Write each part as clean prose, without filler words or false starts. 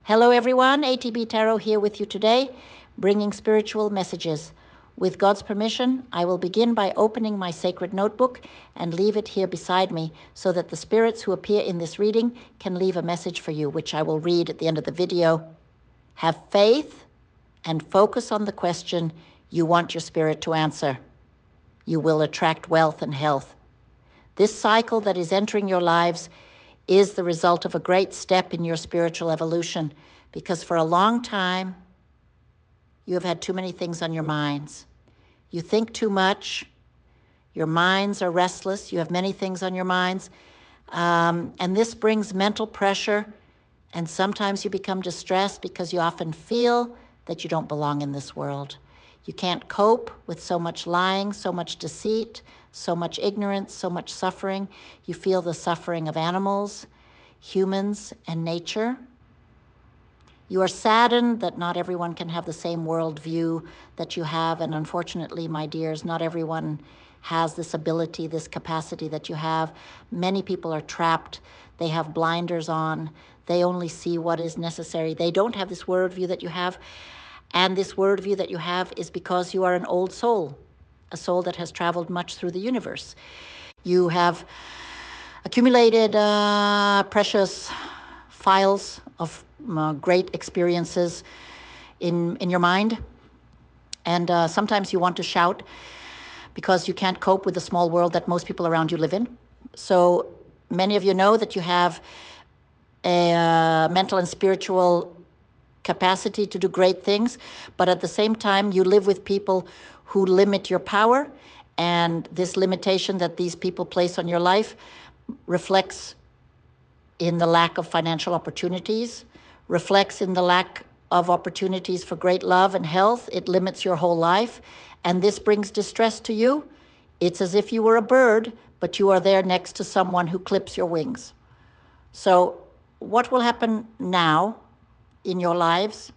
Hello everyone, ATB Tarot here with you today, bringing spiritual messages. With God's permission, I will begin by opening my sacred notebook and leave it here beside me so that the spirits who appear in this reading can leave a message for you, which I will read at the end of the video. Have faith and focus on the question you want your spirit to answer. You will attract wealth and health. This cycle that is entering your lives is the result of a great step in your spiritual evolution, because for a long time, you have had too many things on your minds. You think too much, your minds are restless, you have many things on your minds, and this brings mental pressure, and sometimes you become distressed because you often feel that you don't belong in this world. You can't cope with so much lying, so much deceit, so much ignorance, so much suffering. You feel the suffering of animals, humans, and nature. You are saddened that not everyone can have the same worldview that you have, and unfortunately, my dears, not everyone has this ability, this capacity that you have. Many people are trapped. They have blinders on. They only see what is necessary. They don't have this worldview that you have. And this worldview that you have is because you are an old soul, a soul that has traveled much through the universe. You have accumulated precious files of great experiences in your mind. And sometimes you want to shout because you can't cope with the small world that most people around you live in. So many of you know that you have a mental and spiritual capacity to do great things, but at the same time, you live with people who limit your power, and this limitation that these people place on your life reflects in the lack of financial opportunities, reflects in the lack of opportunities for great love and health. It limits your whole life, and this brings distress to you. It's as if you were a bird, but you are there next to someone who clips your wings. So what will happen now in your lives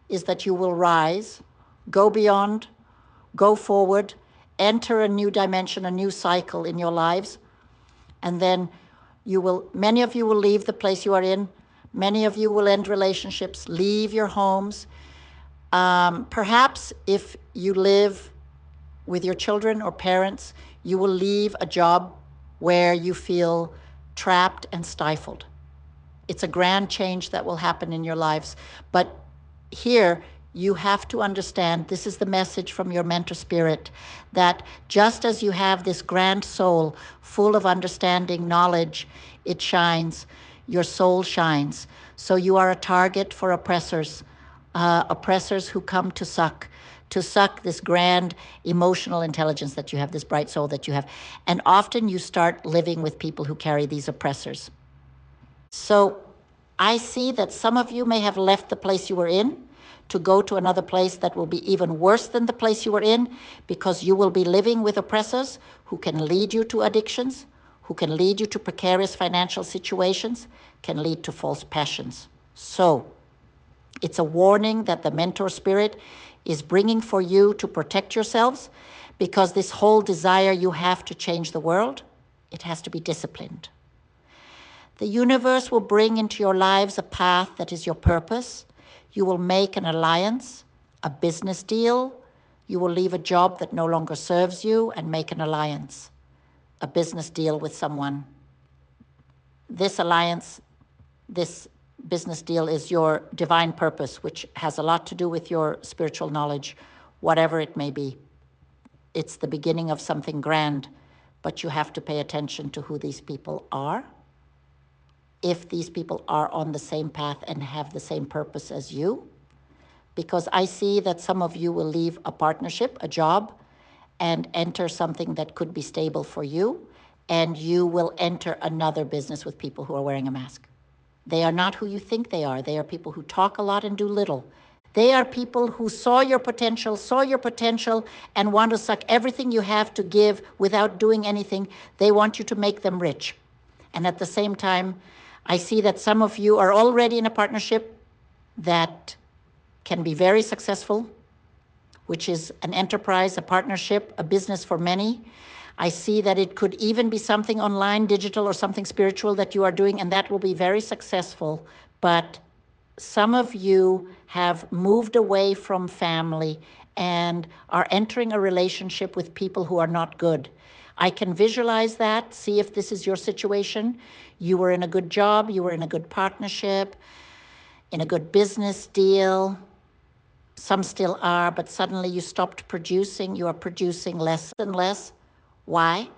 is that you will rise, go beyond, go forward, enter a new dimension, a new cycle in your lives, and then many of you will leave the place you are in. Many of you will end relationships, leave your homes. Perhaps if you live with your children or parents, you will leave a job where you feel trapped and stifled. It's a grand change that will happen in your lives. But here, you have to understand, this is the message from your mentor spirit, that just as you have this grand soul full of understanding, knowledge, it shines, your soul shines. So you are a target for oppressors who come to suck this grand emotional intelligence that you have, this bright soul that you have. And often you start living with people who carry these oppressors. So I see that some of you may have left the place you were in to go to another place that will be even worse than the place you were in, because you will be living with oppressors who can lead you to addictions, who can lead you to precarious financial situations, can lead to false passions. So it's a warning that the mentor spirit is bringing for you to protect yourselves, because this whole desire you have to change the world, it has to be disciplined. The universe will bring into your lives a path that is your purpose. You will make an alliance, a business deal. You will leave a job that no longer serves you and make an alliance, a business deal with someone. This alliance, this business deal is your divine purpose, which has a lot to do with your spiritual knowledge, whatever it may be. It's the beginning of something grand, but you have to pay attention to who these people are. If these people are on the same path and have the same purpose as you, because I see that some of you will leave a partnership, a job, and enter something that could be stable for you, and you will enter another business with people who are wearing a mask. They are not who you think they are. They are people who talk a lot and do little. They are people who saw your potential, and want to suck everything you have to give without doing anything. They want you to make them rich. And at the same time, I see that some of you are already in a partnership that can be very successful, which is an enterprise, a partnership, a business for many. I see that it could even be something online, digital, or something spiritual that you are doing, and that will be very successful. But some of you have moved away from family and are entering a relationship with people who are not good. I can visualize that, see if this is your situation. You were in a good job, you were in a good partnership, in a good business deal. Some still are, but suddenly you stopped producing. You are producing less and less. Why?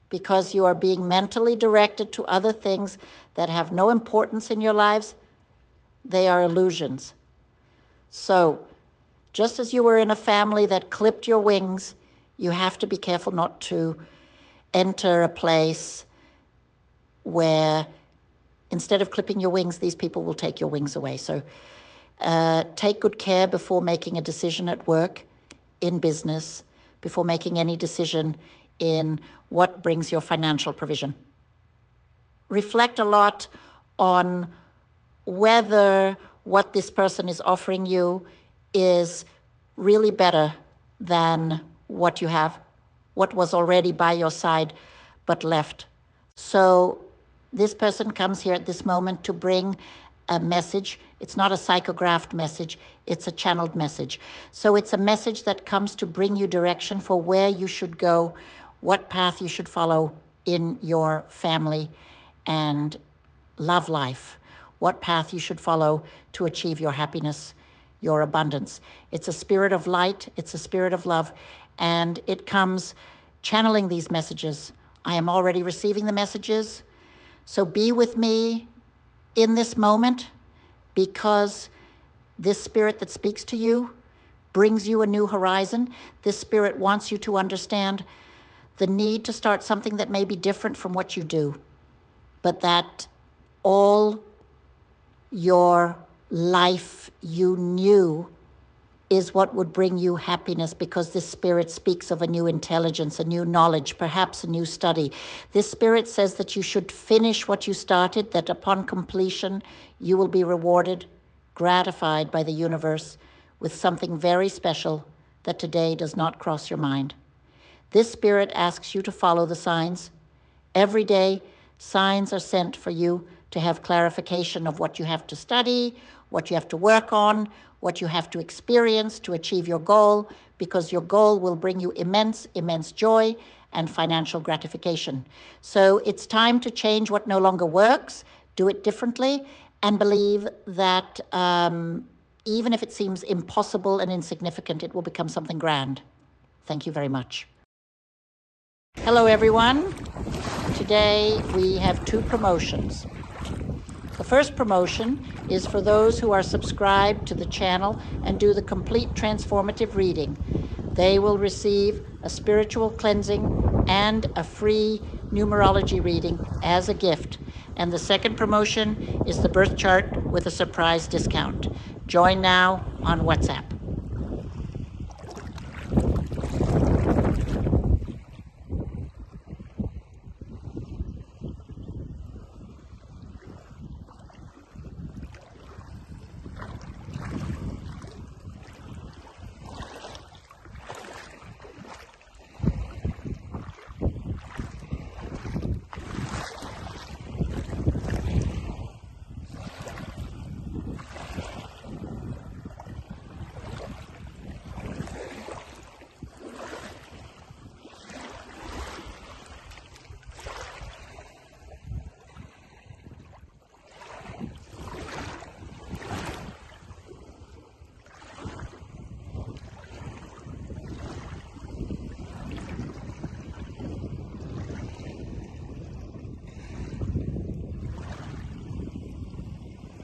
Because you are being mentally directed to other things that have no importance in your lives. They are illusions. So, just as you were in a family that clipped your wings, you have to be careful not to enter a place where instead of clipping your wings, these people will take your wings away. So take good care before making a decision at work, in business, before making any decision in what brings your financial provision. Reflect a lot on whether what this person is offering you is really better than what you have, what was already by your side but left. So this person comes here at this moment to bring a message. It's not a psychographed message, it's a channeled message. So it's a message that comes to bring you direction for where you should go, what path you should follow in your family and love life, what path you should follow to achieve your happiness, your abundance. It's a spirit of light, it's a spirit of love, and it comes channeling these messages. I am already receiving the messages. So be with me in this moment, because this spirit that speaks to you brings you a new horizon. This spirit wants you to understand the need to start something that may be different from what you do, but that all your life you knew is what would bring you happiness, because this spirit speaks of a new intelligence, a new knowledge, perhaps a new study. This spirit says that you should finish what you started, that upon completion, you will be rewarded, gratified by the universe with something very special that today does not cross your mind. This spirit asks you to follow the signs. Every day, signs are sent for you to have clarification of what you have to study, what you have to work on, what you have to experience to achieve your goal, because your goal will bring you immense, immense joy and financial gratification. So it's time to change what no longer works, do it differently, and believe that even if it seems impossible and insignificant, it will become something grand. Thank you very much. Hello, everyone. Today we have two promotions. The first promotion is for those who are subscribed to the channel and do the complete transformative reading. They will receive a spiritual cleansing and a free numerology reading as a gift. And the second promotion is the birth chart with a surprise discount. Join now on WhatsApp.